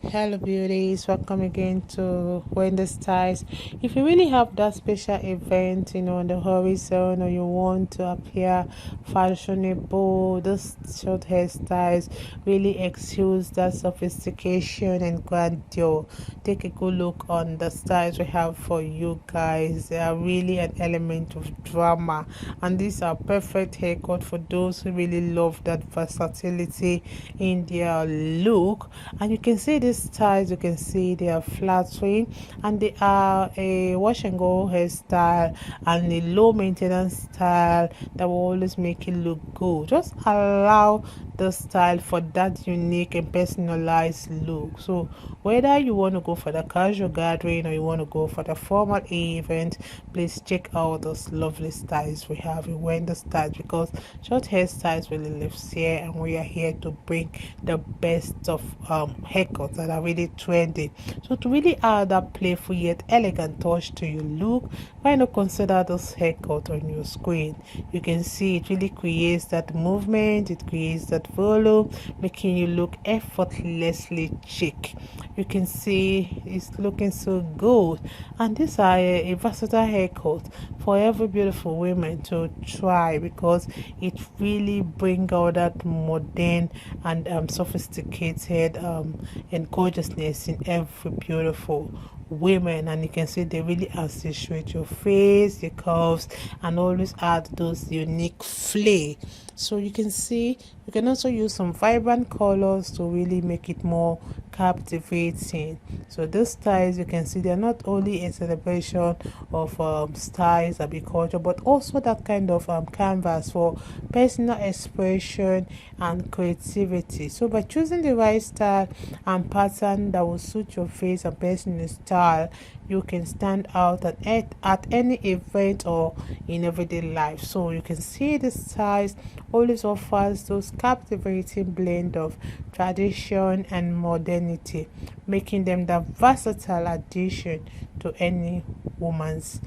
Hello beauties, welcome again to Wendy Styles. If you really have that special event, on the horizon, or you want to appear fashionable, this short hairstyles really exudes that sophistication and grandeur. Take a good look on the styles we have for you guys. They are really an element of drama, and these are perfect haircut for those who really love that versatility in their look. And you can see these styles, you can see they are flattering, and they are a wash and go hairstyle and a low maintenance style that will always make it look good. Just allow the style for that unique and personalized look. So whether you want to go for the casual gathering or you want to go for the formal event, please check out those lovely styles we have in Wendy Styles, because short hairstyles really lives here, and we are here to bring the best of haircuts that are really trendy. So to really add that playful yet elegant touch to your look, why not consider this haircut on your screen? You can see it really creates that movement, it creates that volume, making you look effortlessly chic. You can see it's looking so good, and these are a versatile haircut for every beautiful woman to try, because it really bring out that modern and sophisticated and gorgeousness in every beautiful women. And you can see they really accentuate your face, your curves, and always add those unique flair. So you can see you can also use some vibrant colors to really make it more captivating. So these styles, you can see, they're not only a celebration of styles agriculture, but also that kind of canvas for personal expression and creativity. So by choosing the right style and pattern that will suit your face and personal style, you can stand out at any event or in everyday life. So you can see the styles always offers those captivating blend of tradition and modernity, making them the versatile addition to any woman's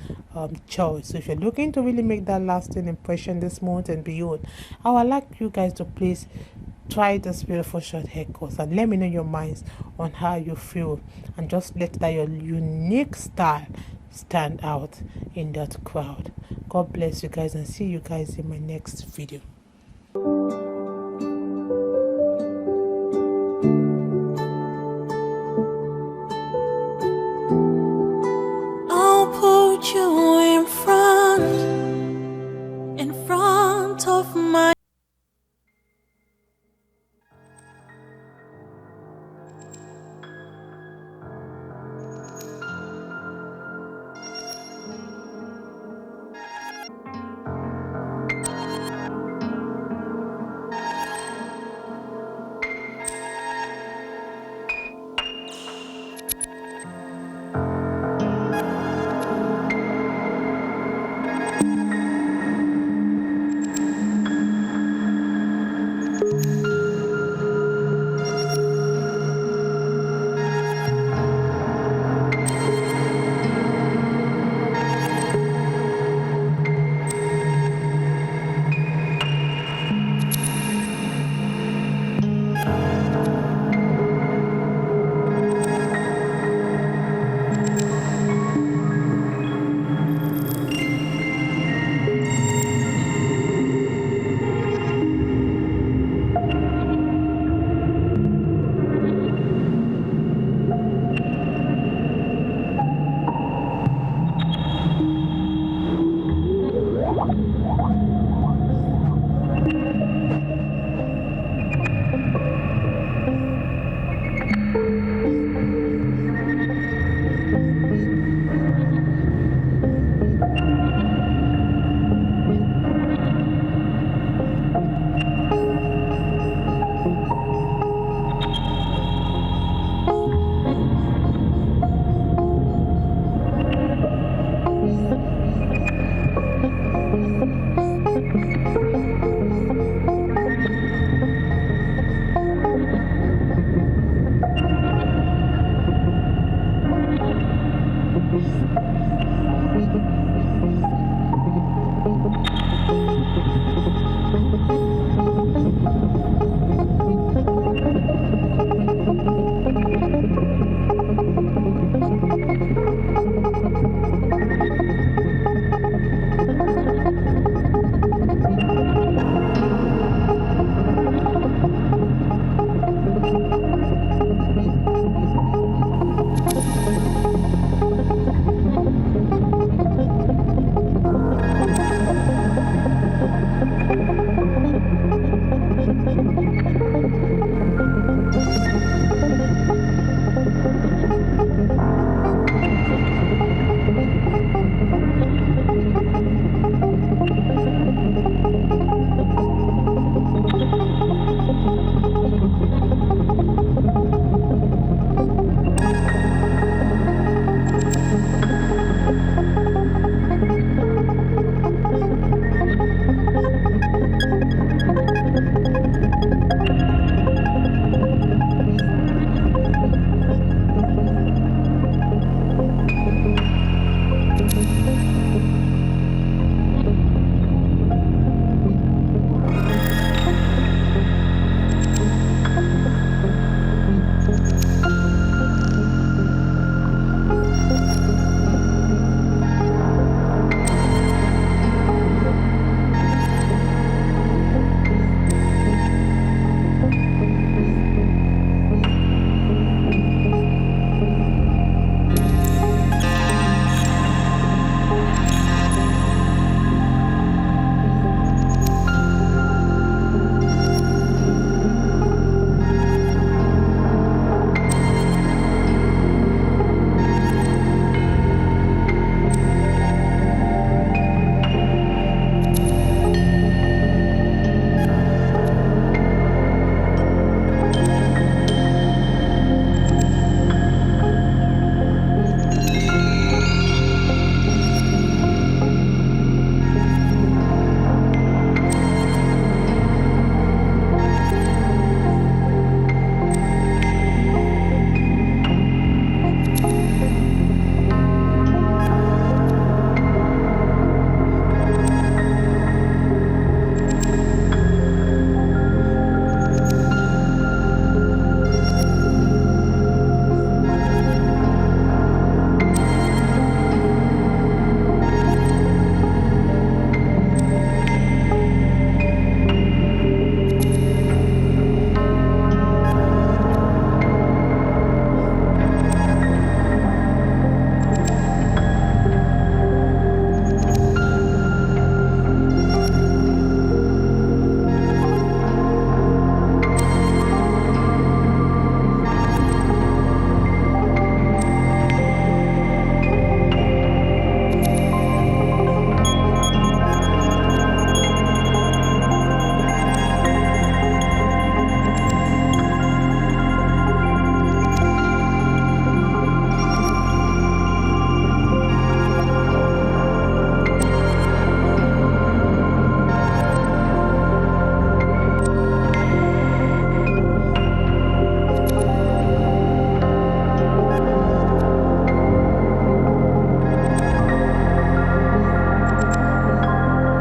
choice. So if you're looking to really make that lasting impression this month and beyond, I would like you guys to please try this beautiful short haircut and let me know your minds on how you feel, and just let that your unique style stand out in that crowd. God bless you guys, and see you guys in my next video. I'll put you